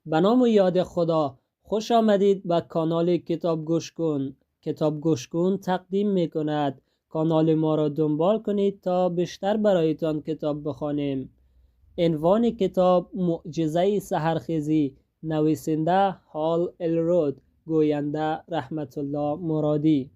به نام و یاد خدا. خوش آمدید به کانال کتاب گوش کن. کتاب گوش کن تقدیم می کند. کانال ما را دنبال کنید تا بیشتر برایتان کتاب بخوانیم. عنوان کتاب معجزه سحرخیزی، نویسنده هال الرود، گوینده رحمت الله مرادی.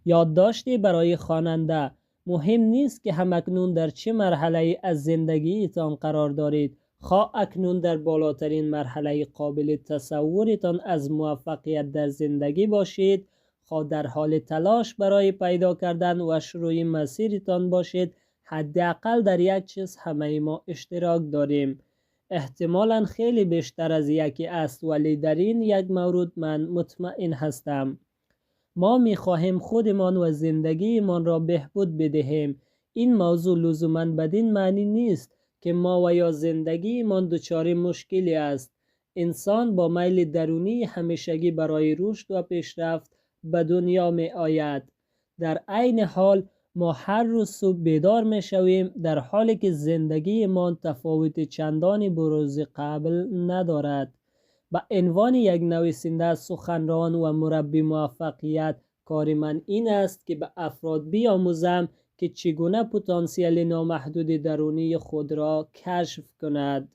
یادداشتی برای خواننده: مهم نیست که همکنون در چه مرحله از زندگیتان قرار دارید، خواه اکنون در بالاترین مرحله قابل تصورتان از موفقیت در زندگی باشید، خواه در حال تلاش برای پیدا کردن و شروع مسیرتان باشید، حداقل در یک چیز همه ما اشتراک داریم. احتمالاً خیلی بیشتر از یکی است، ولی در این یک مورد من مطمئن هستم. ما می‌خواهیم خودمان و زندگیمان را بهبود بدهیم. این موضوع لزوماً بدین معنی نیست که ما و یا زندگیمان دچار مشکلی است. انسان با میل درونی همیشگی برای رشد و پیشرفت به دنیا می آید. در عین حال ما هر روز صبح بیدار می شویم در حالی که زندگیمان تفاوت چندانی با روز قبل ندارد. به عنوان یک نویسنده، سخنران و مربی موفقیت، کار من این است که به افراد بیاموزم که چگونه پتانسیل نامحدود درونی خود را کشف کند.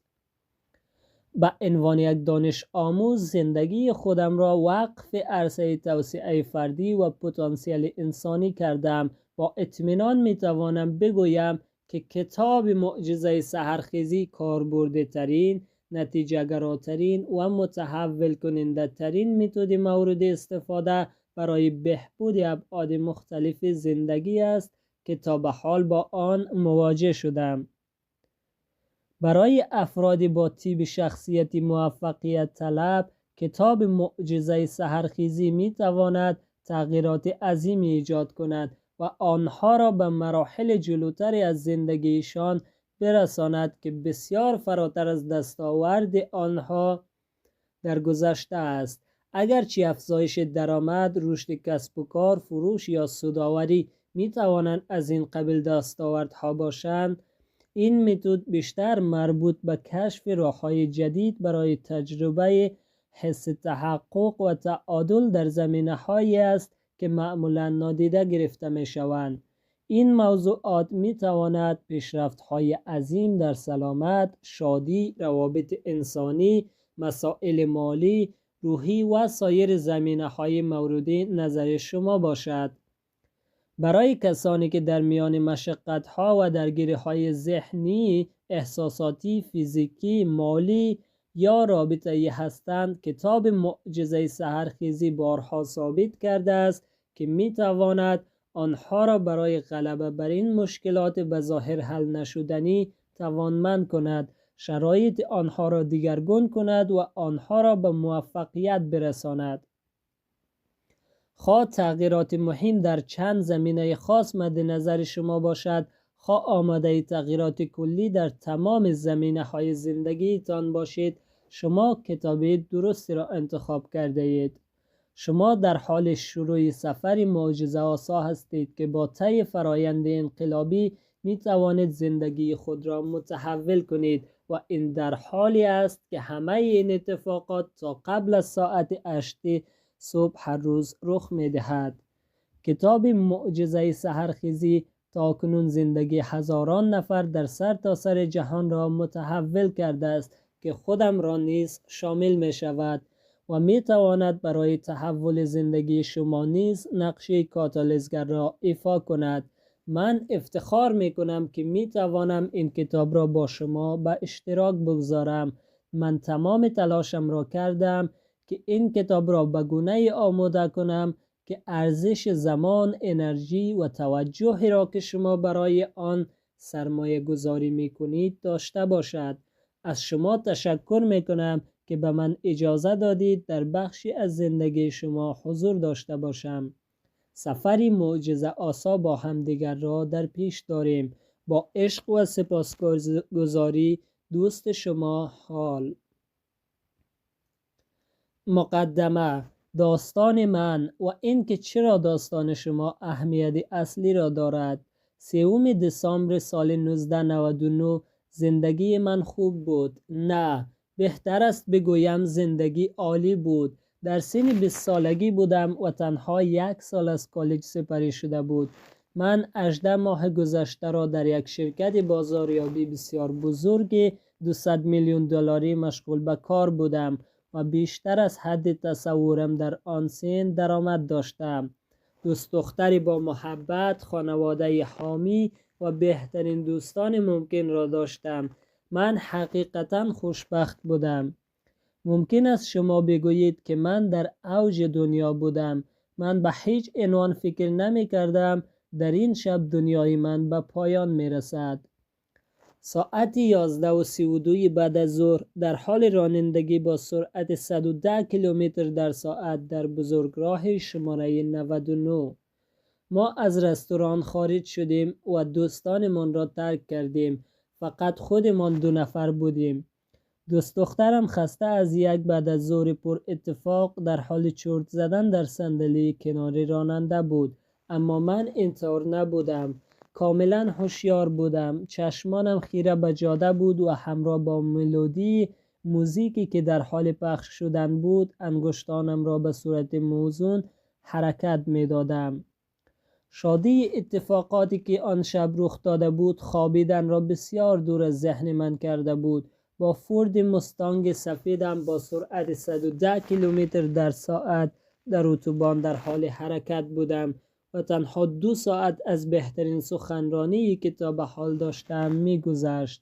به عنوان یک دانش آموز زندگی خودم را وقف عرصه توسعه فردی و پتانسیل انسانی کردم. با اطمینان می توانم بگویم که کتاب معجزه سحرخیزی کاربرد ترین، نتیجه گراترین و متحول کننده ترین متد مورد استفاده برای بهبود ابعاد مختلف زندگی است که تا به حال با آن مواجه شدم. برای افرادی با تیپ شخصیتی موفقیت طلب، کتاب معجزه سحرخیزی می تواند تغییرات عظیمی ایجاد کند و آنها را به مراحل جلوتری از زندگیشان برساند که بسیار فراتر از دستاورد آنها در گذشته است. اگرچه افزایش درآمد، رشد کسب و کار، فروش یا سودآوری می توانند از این قبیل دستاوردها باشند، این متد بیشتر مربوط به کشف راه‌های جدید برای تجربه حس تحقق و تعادل در زمینه‌هایی است که معمولاً نادیده گرفته می‌شوند. این موضوعات می‌تواند پیشرفت‌های عظیم در سلامت، شادی، روابط انسانی، مسائل مالی، روحی و سایر زمینه‌های مورد نظر شما باشد. برای کسانی که در میان مشقت‌ها و درگیری‌های ذهنی، احساساتی، فیزیکی، مالی یا رابطه‌ای هستند، کتاب معجزه سحرخیزی بارها ثابت کرده است که می‌تواند آنها را برای غلبه بر این مشکلات بظاهر حل نشدنی توانمند کند، شرایط آنها را دیگرگون کند و آنها را به موفقیت برساند. خواه تغییرات مهم در چند زمینه خاص مد نظر شما باشد، خواه آماده تغییرات کلی در تمام زمینه‌های زندگیتان باشید، شما کتاب درستی را انتخاب کرده اید. شما در حال شروع سفر معجزه آسا هستید که با طی فرایند انقلابی می توانید زندگی خود را متحول کنید و این در حالی است که همه این اتفاقات تا قبل از ساعت 8 صبح هر روز رخ می دهد. کتاب معجزه سحرخیزی تا کنون زندگی هزاران نفر در سرتاسر جهان را متحول کرده است که خودم را نیز شامل می شود و می تواند برای تحول زندگی شما نیز نقشه کاتالیزگر را ایفا کند. من افتخار می کنم که می توانم این کتاب را با شما به اشتراک بگذارم. من تمام تلاشم را کردم که این کتاب را به گونه‌ای آماده کنم که ارزش زمان، انرژی و توجهی را که شما برای آن سرمایه گذاری می کنید داشته باشد. از شما تشکر می کنم که به من اجازه دادید در بخشی از زندگی شما حضور داشته باشم. سفری معجزه آسا با همدیگر را در پیش داریم. با عشق و سپاسگزاری، دوست شما هال. مقدمه: داستان من و اینکه چرا داستان شما اهمیت اصلی را دارد. 3 دسامبر سال 1999 زندگی من خوب بود؟ نه، بهتر است بگویم زندگی عالی بود. در سن 20 سالگی بودم و تنها 1 سال از کالج سپری شده بود. من 18 ماه گذشته را در یک شرکت بازاریابی بسیار بزرگ 200 میلیون دلاری مشغول به کار بودم و بیشتر از حد تصورم در آن سن درآمد داشتم. دوست دختری با محبت، خانواده حامی و بهترین دوستان ممکن را داشتم. من حقیقتا خوشبخت بودم. ممکن است شما بگویید که من در اوج دنیا بودم. من به هیچ عنوان فکر نمی کردم در این شب دنیای من به پایان می رسد. ساعت 11:32 بعد از ظهر در حال رانندگی با سرعت 110 کیلومتر در ساعت در بزرگراه شماره 99 ما از رستوران خارج شدیم و دوستانمان را ترک کردیم. فقط خودمان 2 نفر بودیم. دوست دخترم خسته از یک بعد از ظهر پر اتفاق در حال چرت زدن در صندلی کنار راننده بود. اما من اینطور نبودم. کاملا هوشیار بودم. چشمانم خیره به جاده بود و همراه با ملودی موزیکی که در حال پخش شدن بود انگشتانم را به صورت موزون حرکت می دادم. شادی اتفاقاتی که آن شب رخ داده بود خوابیدن را بسیار دور از ذهن من کرده بود. با فورد مستانگ سفیدم با سرعت 110 کیلومتر در ساعت در اتوبان در حال حرکت بودم و تنها 2 ساعت از بهترین سخنرانی که تا به حال داشتم می‌گذشت.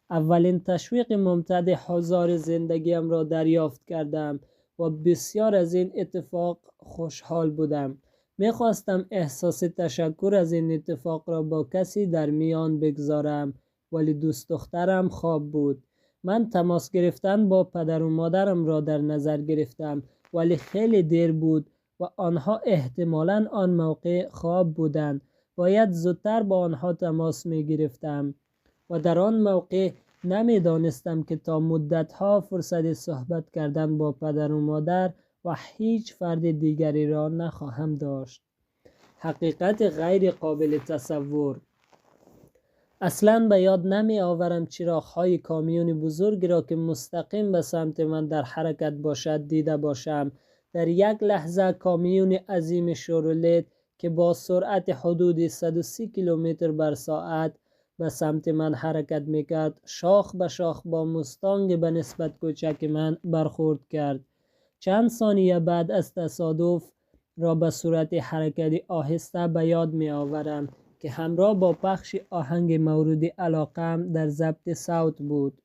اولین تشویق ممتد هزار زندگیم را دریافت کردم و بسیار از این اتفاق خوشحال بودم. می‌خواستم احساس تشکر از این اتفاق را با کسی در میان بگذارم، ولی دوست دخترم خواب بود. من تماس گرفتن با پدر و مادرم را در نظر گرفتم، ولی خیلی دیر بود و آنها احتمالاً آن موقع خواب بودند. باید زودتر با آنها تماس می گرفتم و در آن موقع نمی دانستم که تا مدتها فرصت صحبت کردن با پدر و مادر و هیچ فرد دیگری را نخواهم داشت. حقیقت غیر قابل تصور. اصلاً به یاد نمی آورم چراغ‌های کامیون بزرگ را که مستقیم به سمت من در حرکت باشد دیده باشم. در یک لحظه کامیون عظیم شورولت که با سرعت حدود 130 کیلومتر بر ساعت به سمت من حرکت میکرد شاخ به شاخ با مستانگ به نسبت کوچک من برخورد کرد. چند ثانیه بعد از تصادف را به صورت حرکتی آهسته به یاد می آورم که همراه با پخش آهنگ مورد علاقم در ضبط صوت بود.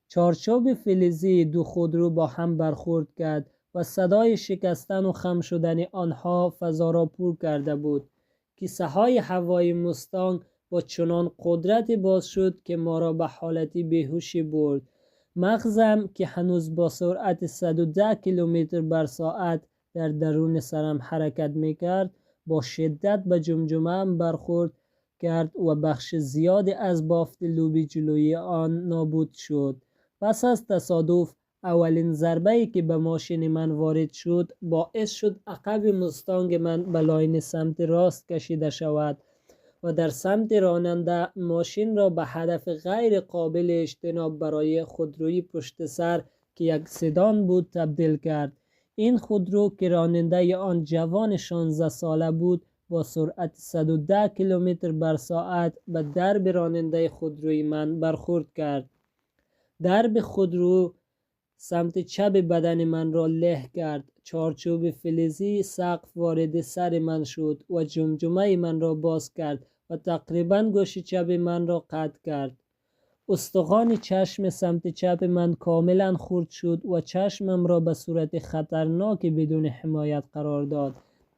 چارچوب فلزی 2 خودرو با هم برخورد کرد و صدای شکستن و خم شدن آنها فضا را پر کرده بود. کیسه های هوای مستانگ با چنان قدرتی باز شد که ما را به حالتی بیهوشی برد. مغزم که هنوز با سرعت 110 کیلومتر بر ساعت در درون سرم حرکت میکرد با شدت به جمجمه‌ام برخورد کرد و بخش زیادی از بافت لوبی جلوی آن نابود شد. پس از تصادف اولین ضربه‌ای که به ماشین من وارد شد باعث شد عقب مستانگ من به لاین سمت راست کشیده شود و در سمت راننده ماشین را به هدف غیر قابل اجتناب برای خودروی پشت سر که یک سدان بود تبدیل کرد. این خودرو که راننده آن جوان 16 ساله بود با سرعت 110 کیلومتر بر ساعت به درب راننده خودروی من برخورد کرد. درب خودرو سمت چپ بدن من را له کرد. چارچوب فلزی سقف وارد سر من شد و جمجمه من را باز کرد و تقریبا گوش چپ من را قطع کرد. استخوان چشم سمت چپ من کاملا خرد شد و چشمم را به صورت خطرناک بدون حمایت قرار داد.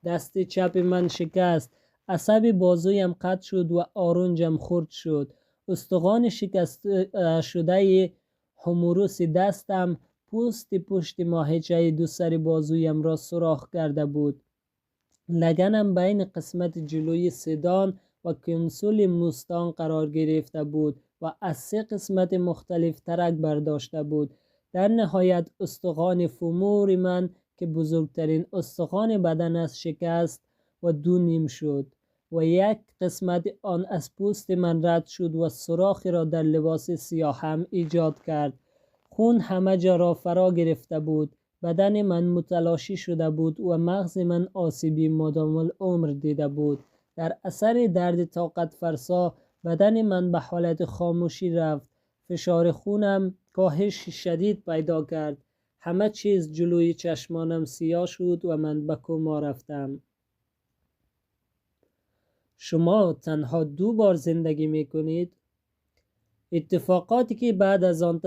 دست چپ من شکست. عصب بازویم قطع شد و آرنجم خرد شد. استخوان شکست شده هموروس دستم پوست پشت ماهیچه 2 سر بازویم را سوراخ کرده بود. لگنم بین قسمت جلوی سدان و کنسول مستانگ قرار گرفته بود و از 3 قسمت مختلف ترک برداشته بود. در نهایت استخوان فمور من که بزرگترین استخوان بدن است شکست و 2 نیم شد و یک قسمت آن از پوست من رد شد و سوراخی را در لباس سیاهم ایجاد کرد. خون همه جا را فرا گرفته بود. بدن من متلاشی شده بود و مغز من آسیبی مدام العمر دیده بود. در اثر درد طاقت فرسا بدن من به حالت خاموشی رفت. فشار خونم کاهش شدید پیدا کرد. همه چیز جلوی چشمانم سیاه شد و من به کما رفتم. شما تنها 2 بار زندگی میکنید؟ اتفاقاتی که بعد از آن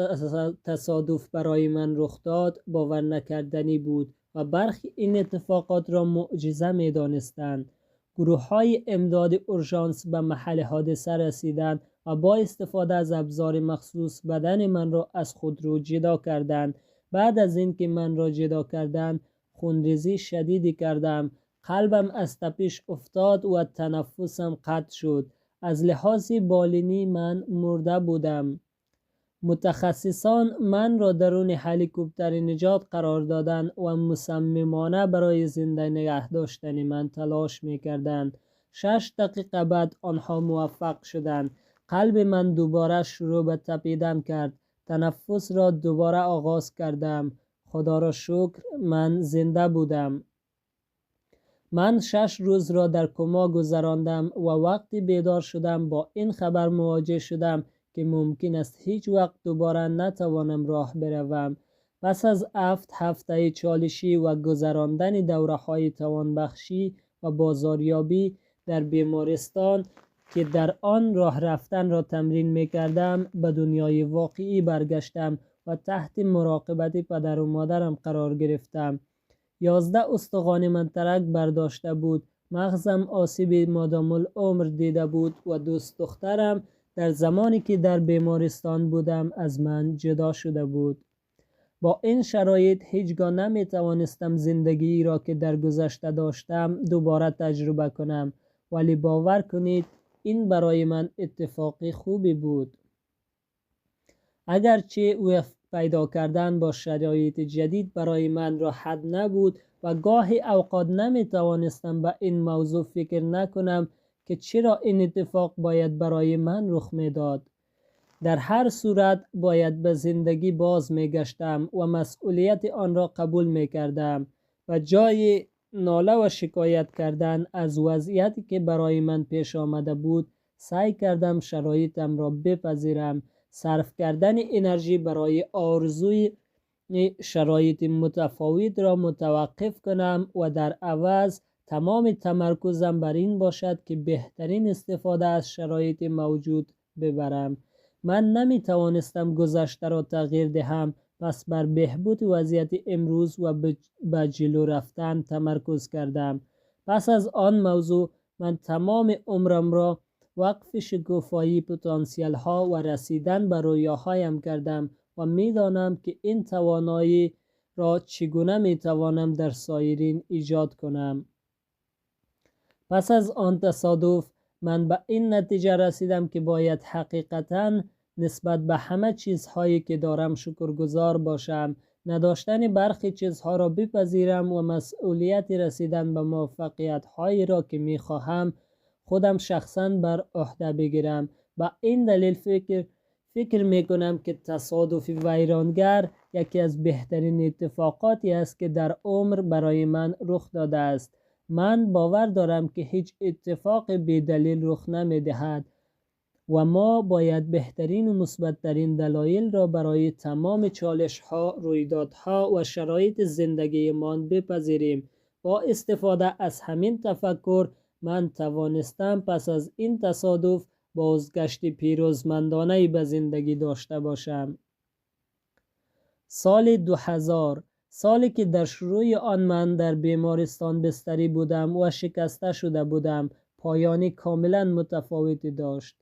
تصادف برای من رخ داد باور نکردنی بود و برخی این اتفاقات را معجزه می دانستند. گروه های امداد اورژانس به محل حادثه رسیدند و با استفاده از ابزار مخصوص بدن من را از خودرو جدا کردند. بعد از اینکه من را جدا کردند خونریزی شدیدی کردم. قلبم از تپش افتاد و تنفسم قطع شد. از لحاظ بالینی من مرده بودم. متخصصان من را درون هلیکوپتر نجات قرار دادند و مصممانه برای زنده نگه داشتن من تلاش می‌کردند. 6 دقیقه بعد آنها موفق شدند. قلب من دوباره شروع به تپیدن کرد. تنفس را دوباره آغاز کردم. خدا را شکر من زنده بودم. من 6 روز را در کما گذراندم و وقتی بیدار شدم با این خبر مواجه شدم که ممکن است هیچ وقت دوباره نتوانم راه بروم. پس از 7 هفته چالشی و گذراندن دوره‌های توانبخشی و بازاریابی در بیمارستان که در آن راه رفتن را تمرین می‌کردم، به دنیای واقعی برگشتم و تحت مراقبت پدر و مادرم قرار گرفتم. 11 استخوان من ترک برداشته بود. مغزم آسیب مدام العمر دیده بود و دوست دخترم در زمانی که در بیمارستان بودم از من جدا شده بود. با این شرایط هیچگاه نمی توانستم زندگی را که در گذشته داشتم دوباره تجربه کنم، ولی باور کنید این برای من اتفاقی خوبی بود. اگرچه وفق پیدا کردن با شرایط جدید برای من راحت نبود و گاهی اوقات نمی توانستم به این موضوع فکر نکنم که چرا این اتفاق باید برای من رخ می داد. در هر صورت باید به زندگی باز می گشتم و مسئولیت آن را قبول می کردم و جای ناله و شکایت کردن از وضعیتی که برای من پیش آمده بود سعی کردم شرایطم را بپذیرم. صرف کردن انرژی برای آرزوی شرایط متفاوت را متوقف کنم و در عوض تمام تمرکزم بر این باشد که بهترین استفاده از شرایط موجود ببرم. من نمی توانستم گذشته را تغییر دهم، پس بر بهبود وضعیت امروز و به جلو رفتن تمرکز کردم. پس از آن موضوع من تمام عمرم را وقف شکوفایی پتانسیل ها و رسیدن به رویاهایم کردم و می دانم که این توانایی را چگونه می توانم در سایرین ایجاد کنم. پس از آن تصادف من به این نتیجه رسیدم که باید حقیقتاً نسبت به همه چیزهایی که دارم شکرگزار باشم. نداشتن برخی چیزها را بپذیرم و مسئولیت رسیدن به موفقیت هایی را که می خواهم خودم شخصاً بر عهده بگیرم. به این دلیل فکر می کنم که تصادف ویرانگر یکی از بهترین اتفاقاتی است که در عمر برای من رخ داده است. من باور دارم که هیچ اتفاق بی دلیل رخ نمی دهد و ما باید بهترین و مثبت‌ترین دلایل را برای تمام چالش‌ها، رویدادها و شرایط زندگیمان بپذیریم. با استفاده از همین تفکر من توانستم پس از این تصادف بازگشت پیروزمندانه‌ای به زندگی داشته باشم. سال 2000، سالی که در شروع آن من در بیمارستان بستری بودم و شکسته شده بودم، پایانی کاملا متفاوتی داشت.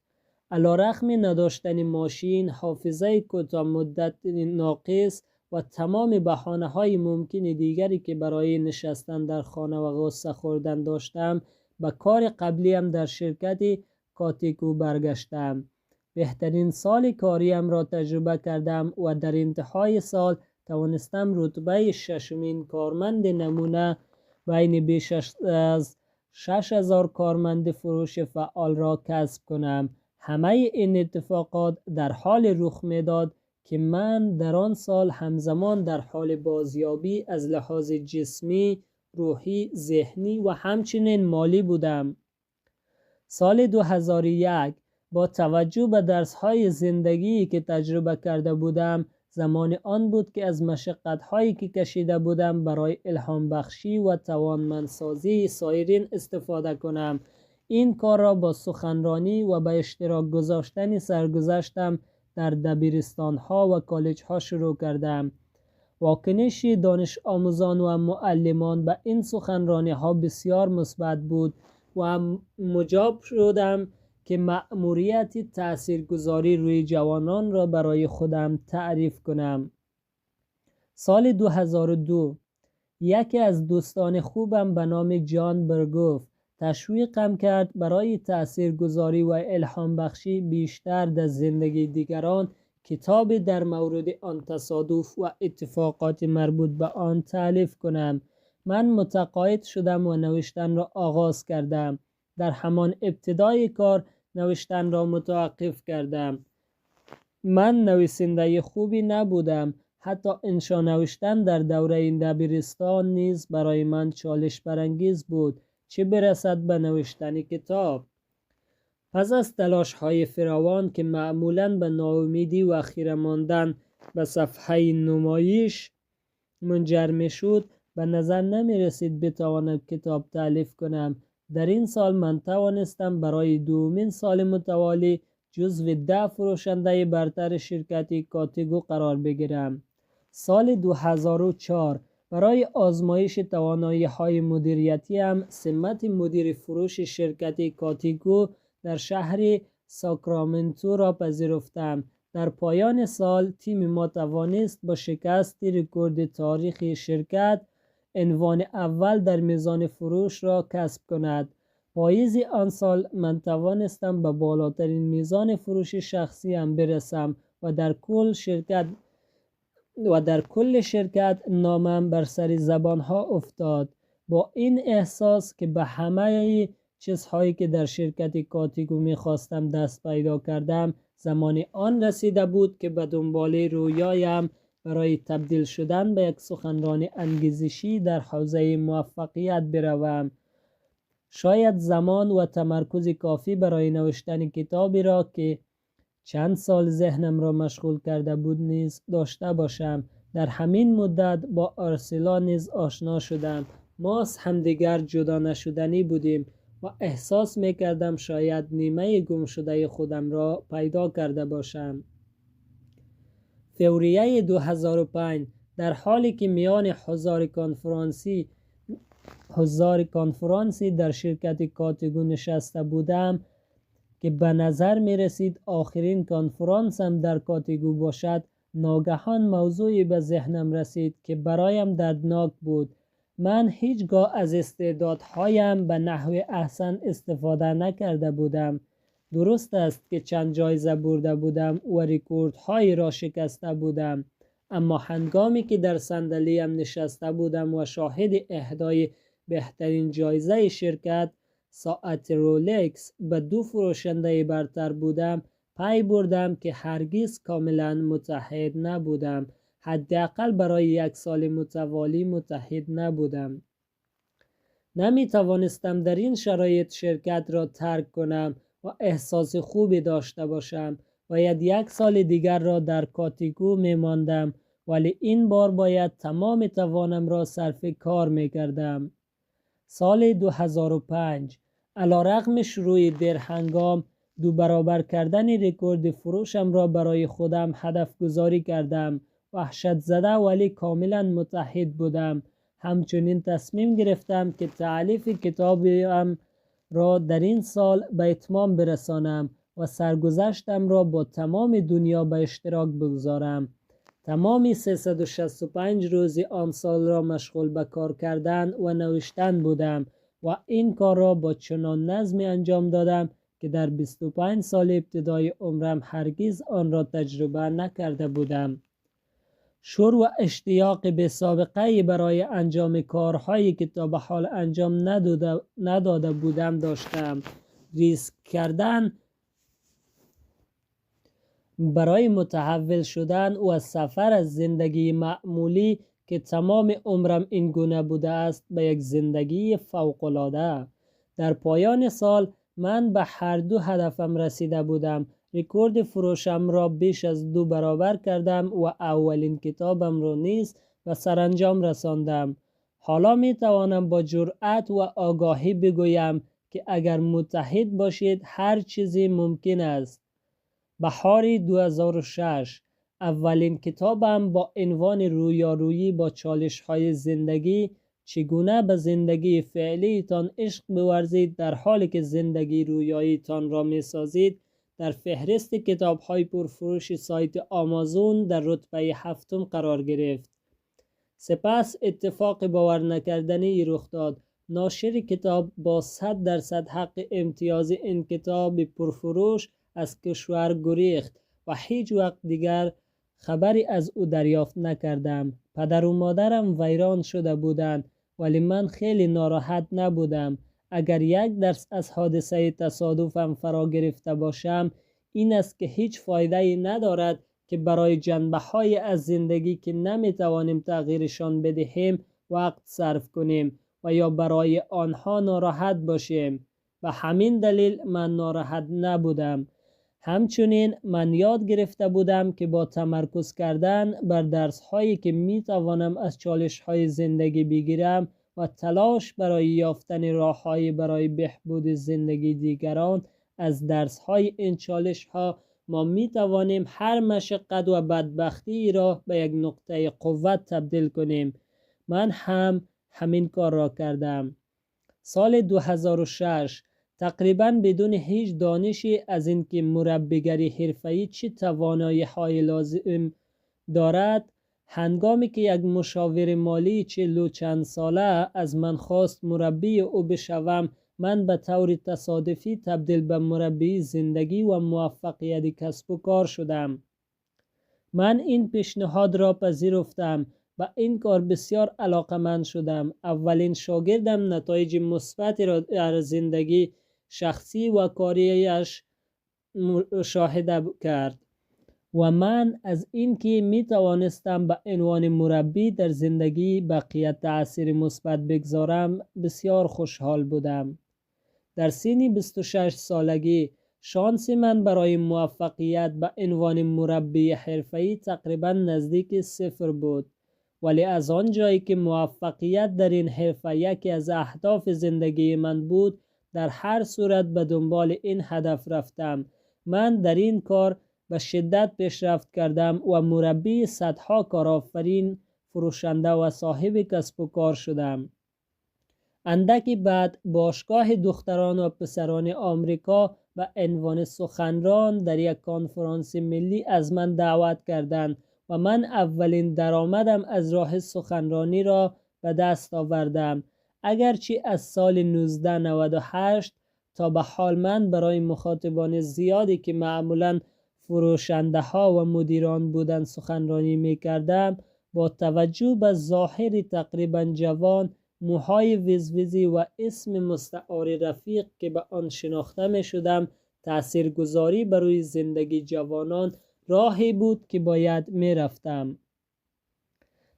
علیرغم نداشتن ماشین، حافظه کوتاه مدت ناقص و تمام بهانه‌های ممکن دیگری که برای نشستن در خانه و غصه خوردن داشتم، به کار قبلیم در شرکت کاتیکو برگشتم. بهترین سال کاریم را تجربه کردم و در انتهای سال توانستم رتبه 6مین کارمند نمونه بین بیش از 6000 کارمند فروش فعال را کسب کنم. همه این اتفاقات در حال رخ میداد که من در آن سال همزمان در حال بازیابی از لحاظ جسمی، روحی، ذهنی و همچنین مالی بودم. سال 2001 با توجه به درس‌های زندگی که تجربه کرده بودم، زمان آن بود که از مشقت‌هایی که کشیده بودم برای الهام بخشی و توانمندسازی سایرین استفاده کنم. این کار را با سخنرانی و به اشتراک گذاشتن سرگذشتم در دبیرستان‌ها و کالج‌ها شروع کردم. واکنش دانش آموزان و معلمان به این سخنرانی‌ها بسیار مثبت بود و مجاب شدم که مأموریت تاثیرگذاری روی جوانان را برای خودم تعریف کنم. سال 2002 یکی از دوستان خوبم به نام جان برگوف تشویقم کرد برای تاثیرگذاری و الهام بخشی بیشتر در زندگی دیگران کتابی در مورد آن تصادف و اتفاقات مربوط به آن تألیف کنم. من متقاعد شدم و نوشتن را آغاز کردم. در همان ابتدای کار نوشتن را متوقف کردم. من نویسنده خوبی نبودم. حتی انشا نوشتن در دوره دبیرستان نیز برای من چالش برانگیز بود، چه برسد به نوشتن کتاب. پس از تلاش‌های فراوان که معمولاً به ناامیدی و خیره ماندن به صفحه نمایش منجر می‌شد، به نظر نمی‌رسید بتوانم کتاب تألیف کنم. در این سال من توانستم برای دومین سال متوالی جزو 10 فروشنده برتر شرکت کاتیگو قرار بگیرم. سال 2004 برای آزمایش توانایی‌های مدیریتی هم سمت مدیر فروش شرکت کاتیگو در شهر ساکرامنتو را پذیرفتم. در پایان سال تیم ما توانست با شکست رکورد تاریخی شرکت عنوان اول در میزان فروش را کسب کند. پاییز آن سال من توانستم به بالاترین میزان فروش شخصی هم برسم و در کل شرکت نامم بر سر زبانها افتاد. با این احساس که به همه چیزهایی که در شرکت کاتیگو میخواستم دست پیدا کردم، زمان آن رسیده بود که به دنبال رویایم برای تبدیل شدن به یک سخنران انگیزشی در حوزه موفقیت بروم. شاید زمان و تمرکز کافی برای نوشتن کتابی را که چند سال ذهنم را مشغول کرده بود نیز داشته باشم. در همین مدت با ارسلا نیز آشنا شدم. ما از همدیگر جدا نشدنی بودیم و احساس میکردم شاید نیمه گم شده خودم را پیدا کرده باشم. فوریه 2005 در حالی که میان حضار کنفرانسی در شرکت کاتیگو نشسته بودم که به نظر می رسید آخرین کنفرانسم در کاتیگو باشد، ناگهان موضوعی به ذهنم رسید که برایم دردناک بود. من هیچگاه از استعدادهایم به نحو احسن استفاده نکرده بودم. درست است که چند جایزه برده بودم و رکوردهایی را شکسته بودم، اما هنگامی که در صندلیم نشسته بودم و شاهد اهدای بهترین جایزه شرکت، ساعت رولکس، به 2 فروشنده برتر بودم، پی بردم که هرگز کاملا متحد نبودم. حداقل برای 1 سال متوالی متحد نبودم. نمی توانستم در این شرایط شرکت را ترک کنم و احساس خوبی داشته باشم. باید 1 سال دیگر را در کاتیگو می ماندم، ولی این بار باید تمام توانم را صرف کار می کردم. سال 2005 علیرغم شروع درهنگام 2 برابر کردن رکورد فروشم را برای خودم هدف گذاری کردم. وحشت زده ولی کاملا متحد بودم. همچنین تصمیم گرفتم که تألیف کتابم را در این سال به اتمام برسانم و سرگذشتم را با تمام دنیا به اشتراک بگذارم. تمام 365 روز آن سال را مشغول به کار کردن و نوشتن بودم و این کار را با چنان نظمی انجام دادم که در 25 سال ابتدای عمرم هرگز آن را تجربه نکرده بودم. شور و اشتیاق به سابقه برای انجام کارهایی که تا به حال انجام نداده بودم داشتم. ریسک کردن برای متحول شدن و از سفر از زندگی معمولی که تمام عمرم این گونه بوده است به یک زندگی فوق‌العاده. در پایان سال من به هر دو هدفم رسیده بودم. رکورد فروشم را بیش از 2 برابر کردم و اولین کتابم را نیز به سرانجام رساندم. حالا می توانم با جرأت و آگاهی بگویم که اگر متحد باشید هر چیزی ممکن است. بهار 2006 اولین کتابم با عنوان رویارویی با چالش‌های زندگی، چگونه به زندگی فعلیتان عشق بورزید در حالی که زندگی رویاییتان را می‌سازید، در فهرست کتاب‌های پرفروش سایت آمازون در رتبه 7 قرار گرفت. سپس اتفاق باور نکردنی رخ داد. ناشر کتاب با 100% حق امتیاز این کتاب پرفروش از کشور گریخت و هیچ وقت دیگر خبری از او دریافت نکردم. پدر و مادرم ویران شده بودند، ولی من خیلی ناراحت نبودم. اگر یک درس از حادثه تصادفم فرا گرفته باشم، این است که هیچ فایده‌ای ندارد که برای جنبه‌های از زندگی که نمی‌توانیم تغییرشان بدهیم وقت صرف کنیم و یا برای آنها ناراحت باشیم. به همین دلیل من ناراحت نبودم. همچنین من یاد گرفته بودم که با تمرکز کردن بر درس‌هایی که می‌توانم از چالش‌های زندگی بگیرم و تلاش برای یافتن راه‌های برای بهبود زندگی دیگران از درس‌های این چالش‌ها، ما می توانیم هر مشقت و بدبختی را به یک نقطه قوت تبدیل کنیم. من همین کار را کردم. سال 2006 تقریباً بدون هیچ دانشی از اینکه مربیگری حرفه‌ای چه توانایی‌های لازم دارد، هنگامی که یک مشاور مالی 40 چند ساله از من خواست مربی او بشوم، من به طور تصادفی تبدیل به مربی زندگی و موفقیت کسب و کار شدم. من این پیشنهاد را پذیرفتم. به این کار بسیار علاقه‌مند شدم. اولین شاگردم نتایج مثبتی را در زندگی شخصی و کاریش مشاهده کرد و من از اینکه می توانستم به عنوان مربی در زندگی بقیه تأثیر مثبت بگذارم بسیار خوشحال بودم. در سن 26 سالگی شانس من برای موفقیت به عنوان مربی حرفه‌ای تقریبا نزدیک 0 بود، ولی از آنجایی که موفقیت در این حرفه یکی از اهداف زندگی من بود، در هر صورت به دنبال این هدف رفتم. من در این کار به شدت پیشرفت کردم و مربی صدها کارآفرین، فروشنده و صاحب کسب و کار شدم. اندکی بعد باشگاه دختران و پسران آمریکا به عنوان سخنران در یک کنفرانس ملی از من دعوت کردند و من اولین درآمدم از راه سخنرانی را به دست آوردم. اگرچه از سال 1998 تا به حال من برای مخاطبان زیادی که معمولاً فروشنده ها و مدیران بودند سخنرانی می کردم، با توجه به ظاهر تقریباً جوان، موهای وزوزی و اسم مستعار رفیق که به آن شناخته می شدم، تاثیرگذاری بر روی زندگی جوانان راهی بود که باید می رفتم.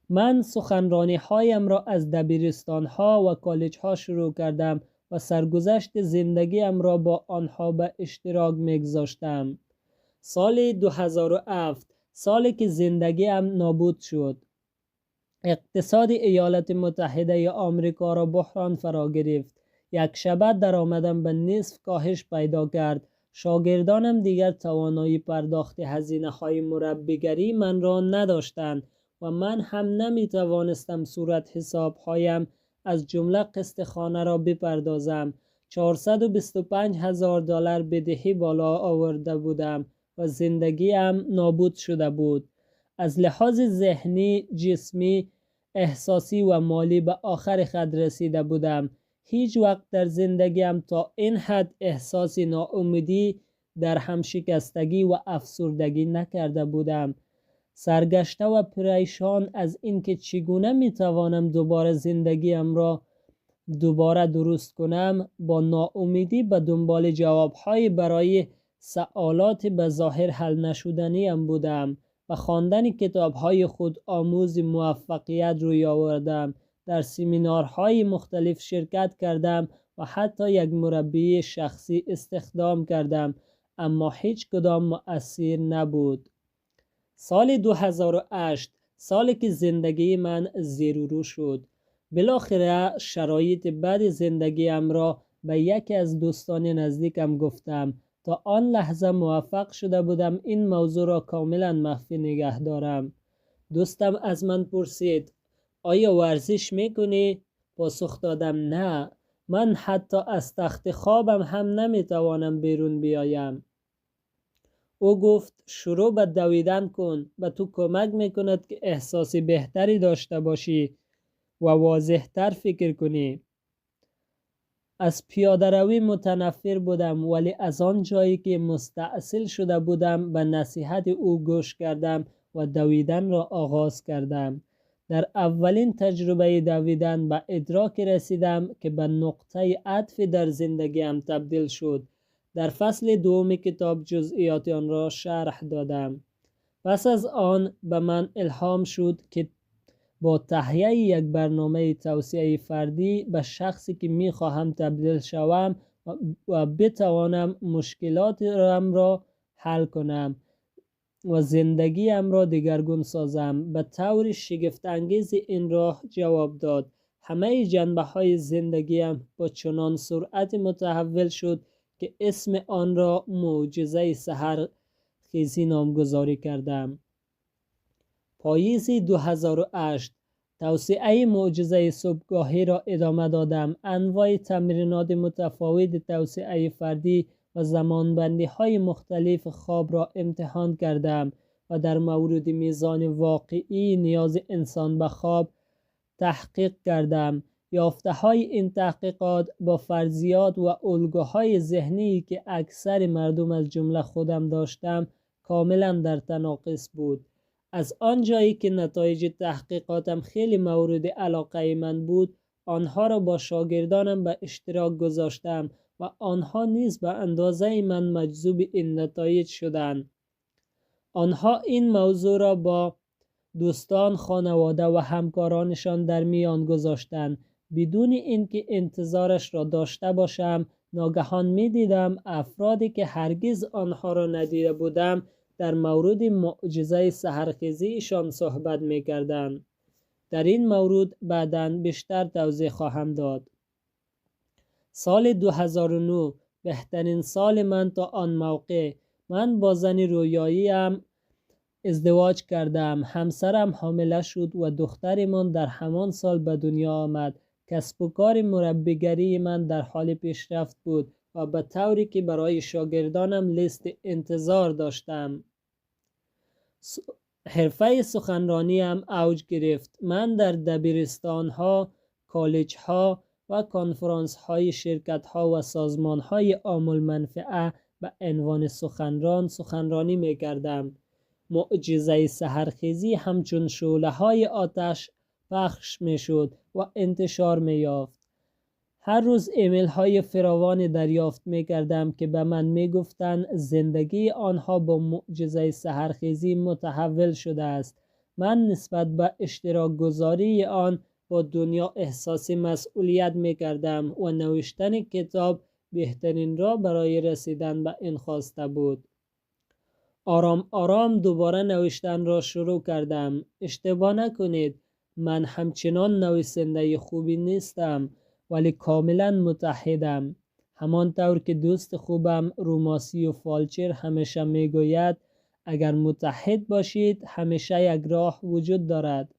من سخنرانی هایم را از دبیرستان ها و کالج ها شروع کردم و سرگذشت زندگیم را با آنها به اشتراک می گذاشتم. سال 2007 سالی که زندگیم نابود شد. اقتصاد ایالات متحده آمریکا را بحران فرا گرفت. یک شبه درآمدم به نصف کاهش پیدا کرد. شاگردانم دیگر توانایی پرداخت هزینه های مربیگری من را نداشتند و من هم نمی توانستم صورت حساب هایم از جمله قسط خانه را بپردازم. $425,000 بدهی بالا آورده بودم و زندگیم نابود شده بود. از لحاظ ذهنی، جسمی، احساسی و مالی به آخر خط رسیده بودم. هیچ وقت در زندگیم تا این حد احساس ناامیدی، در هم شکستگی و افسردگی نکرده بودم. سرگشته و پریشان از اینکه چگونه میتوانم دوباره زندگیم را درست کنم، با ناامیدی به دنبال جوابهای برای سوالات به ظاهر حل نشدنیم بودم. و خواندن کتاب‌های خود آموز موفقیت روی آوردم. در سمینارهای مختلف شرکت کردم و حتی یک مربی شخصی استخدام کردم، اما هیچ کدام مؤثر نبود. سال 2008 سالی که زندگی من زیر و رو شد. بالاخره شرایط بد زندگیم را به یکی از دوستان نزدیکم گفتم. تا آن لحظه موفق شده بودم این موضوع را کاملا مخفی نگه دارم. دوستم از من پرسید آیا ورزش میکنی؟ پاسخ دادم نه، من حتی از تخت خوابم هم نمیتوانم بیرون بیایم. او گفت شروع به دویدن کن، به تو کمک میکند که احساس بهتری داشته باشی و واضح‌تر فکر کنی. از پیاده روی متنفر بودم، ولی از آن جایی که مستعسل شده بودم به نصیحت او گوش کردم و دویدن را آغاز کردم. در اولین تجربه دویدن به ادراک رسیدم که به نقطه عطف در زندگیم تبدیل شد. در فصل دوم کتاب جزئیات آن را شرح دادم. پس از آن به من الهام شد که با تهیه یک برنامه توسعه فردی به شخصی که می خواهم تبدیل شوم و بتوانم مشکلاتم را حل کنم و زندگیم را دگرگون سازم. به طور شگفت انگیز این راه جواب داد. همه جنبه های زندگیم با چنان سرعت متحول شد که اسم آن را معجزه سحرخیزی نامگذاری کردم. پاییز 2008 توسعه معجزه صبحگاهی را ادامه دادم. انواع تمرینات متفاوت توسعه فردی و زمانبندی های مختلف خواب را امتحان کردم و در مورد میزان واقعی نیاز انسان به خواب تحقیق کردم. یافته های این تحقیقات با فرضیات و الگوهای ذهنی که اکثر مردم از جمله خودم داشتم کاملا در تناقض بود. از آنجایی که نتایج تحقیقاتم خیلی مورد علاقه من بود، آنها را با شاگردانم به اشتراک گذاشتم و آنها نیز به اندازه من مجذوب این نتایج شدند. آنها این موضوع را با دوستان، خانواده و همکارانشان در میان گذاشتند. بدون اینکه انتظارش را داشته باشم، ناگهان می دیدم افرادی که هرگز آنها را ندیده بودم در مورد معجزه سحرخیزیشان صحبت می کردند. در این مورد بعداً بیشتر توضیح خواهم داد. سال 2009 بهترین سال من تا آن موقع. من با زن رویاییم ازدواج کردم. همسرم حامله شد و دخترمان در همان سال به دنیا آمد. کسب و کار مربیگری من در حال پیشرفت بود و به طوری که برای شاگردانم لیست انتظار داشتم. حرفه سخنرانیم اوج گرفت. من در دبیرستان‌ها، کالج‌ها و کنفرانس‌های شرکت‌ها و سازمان‌های عام المنفعه به عنوان سخنرانی می‌کردم. معجزه سحرخیزی همچون شعله‌های آتش پخش می‌شد و انتشار می‌یافت. هر روز ایمیل های فراوان دریافت می کردم که به من می گفتند زندگی آنها با معجزه سحرخیزی متحول شده است. من نسبت به اشتراک گذاری آن با دنیا احساس مسئولیت می کردم و نوشتن کتاب بهترین راه برای رسیدن به این خواسته بود. آرام آرام دوباره نوشتن را شروع کردم. اشتباه نکنید، من همچنان نویسنده خوبی نیستم، ولی کاملا متحدم. همانطور که دوست خوبم روماسیو فالچر همیشه میگوید اگر متحد باشید همیشه یک راه وجود دارد.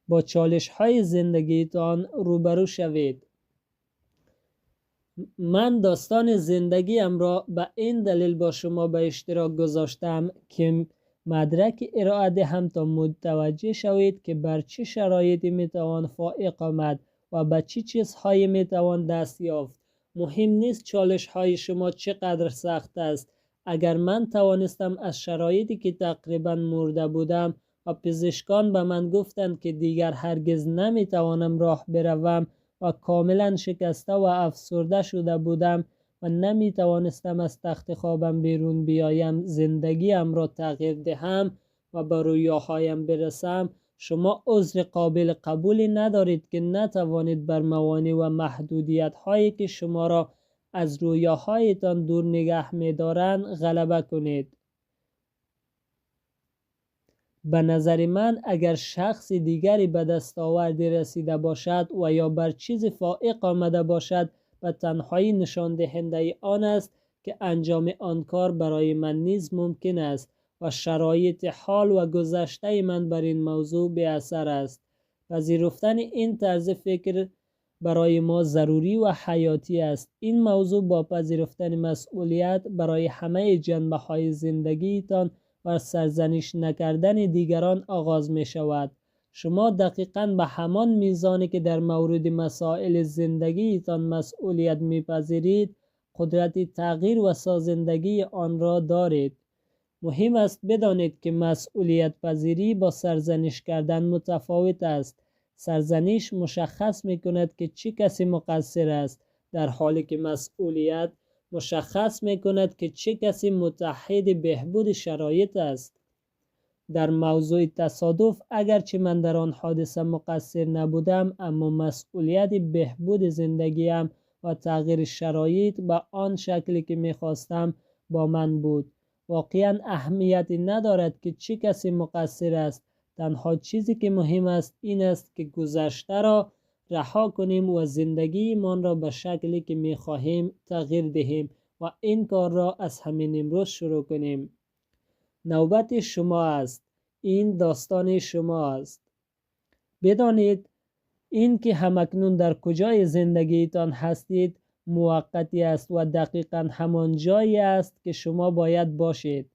با چالش های زندگیتان روبرو شوید. من داستان زندگیم را به این دلیل با شما به اشتراک گذاشتم که مدرک ارائه دهم تا متوجه شوید که بر چه شرایطی میتوان فائق آمد و به چه چیزهایی میتوان دست یافت. مهم نیست چالش های شما چقدر سخت است. اگر من توانستم از شرایطی که تقریبا مرده بودم و پزشکان به من گفتند که دیگر هرگز نمیتوانم راه بروم و کاملا شکسته و افسرده شده بودم و نمی توانستم از تخت خوابم بیرون بیایم، زندگیم را تغییر دهم و به رویاهایم برسم، شما عذر قابل قبولی ندارید که نتوانید بر موانع و محدودیت هایی که شما را از رویاهایتان دور نگه می دارند غلبه کنید. به نظر من اگر شخص دیگری به دستاوردی رسیده باشد و یا بر چیز فائق آمده باشد، به تنهایی نشان دهنده آن است که انجام آن کار برای من نیز ممکن است و شرایط حال و گذشته من بر این موضوع بی اثر است. پذیرفتن این طرز فکر برای ما ضروری و حیاتی است. این موضوع با پذیرفتن مسئولیت برای همه جنبه های زندگیتان و سرزنش نکردن دیگران آغاز می شود. شما دقیقاً به همان میزانی که در مورد مسائل زندگیتان مسئولیت میپذیرید، قدرت تغییر و سازندگی آن را دارید. مهم است بدانید که مسئولیت پذیری با سرزنش کردن متفاوت است. سرزنش مشخص می کند که چه کسی مقصر است، در حالی که مسئولیت مشخص می کند که چه کسی متحد بهبود شرایط است. در موضوع تصادف، اگرچه من در آن حادثه مقصر نبودم، اما مسئولیت بهبود زندگیم و تغییر شرایط به آن شکلی که می خواستم با من بود. واقعا اهمیتی ندارد که چه کسی مقصر است. تنها چیزی که مهم است این است که گذشته را رها کنیم و زندگی من را به شکلی که می خواهیم تغییر دهیم و این کار را از همین امروز شروع کنیم. نوبت شما است. این داستان شما است. بدانید این که همکنون در کجای زندگیتان هستید موقتی است و دقیقاً همان جایی است که شما باید باشید.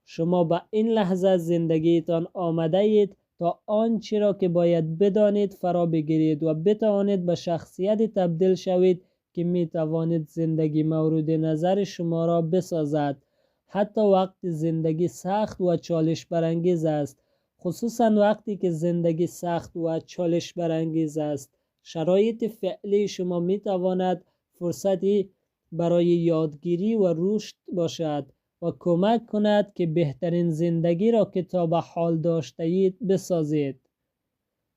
شما به این لحظه زندگیتان آمده اید تا آنچه را که باید بدانید فرا بگیرید و بتوانید به شخصیت تبدیل شوید که می توانید زندگی مورد نظر شما را بسازد. حتی وقت زندگی سخت و چالش برانگیز است، خصوصا وقتی که زندگی سخت و چالش برانگیز است، شرایط فعلی شما می تواند فرصتی برای یادگیری و رشد باشد و کمک کند که بهترین زندگی را که تا به حال داشته اید بسازید.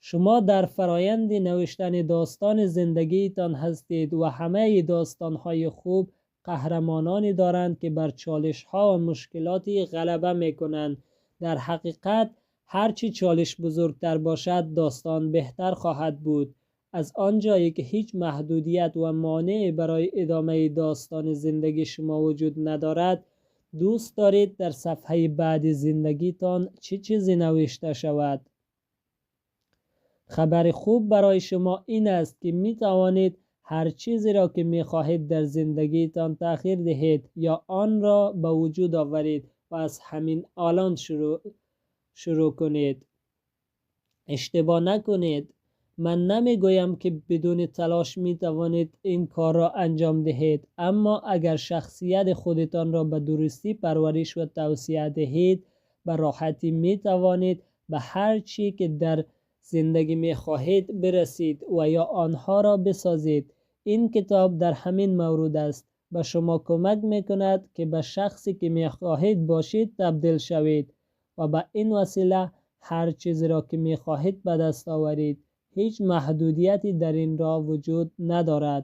شما در فرایند نوشتن داستان زندگیتان هستید و همه داستان‌های خوب قهرمانانی دارند که بر چالش‌ها و مشکلاتی غلبه می‌کنند. در حقیقت هرچی چالش بزرگتر باشد داستان بهتر خواهد بود. از آنجایی که هیچ محدودیت و مانعی برای ادامه داستان زندگی شما وجود ندارد، دوست دارید در صفحه بعد زندگیتان چه چیزی نوشته شود؟ خبر خوب برای شما این است که می توانید هر چیزی را که می خواهید در زندگیتان تغییر دهید یا آن را به وجود آورید و از همین الان شروع کنید. اشتباه نکنید. من نمی گویم که بدون تلاش می توانید این کار را انجام دهید، اما اگر شخصیت خودتان را به درستی پرورش و توسعه دهید، به راحتی می توانید به هر چی که در زندگی می خواهید برسید و یا آنها را بسازید. این کتاب در همین مورد است. به شما کمک می کند که به شخصی که می خواهید باشید تبدیل شوید و به این وسیله هر چیز را که می خواهید به دست آورید. هیچ محدودیتی در این راه وجود ندارد.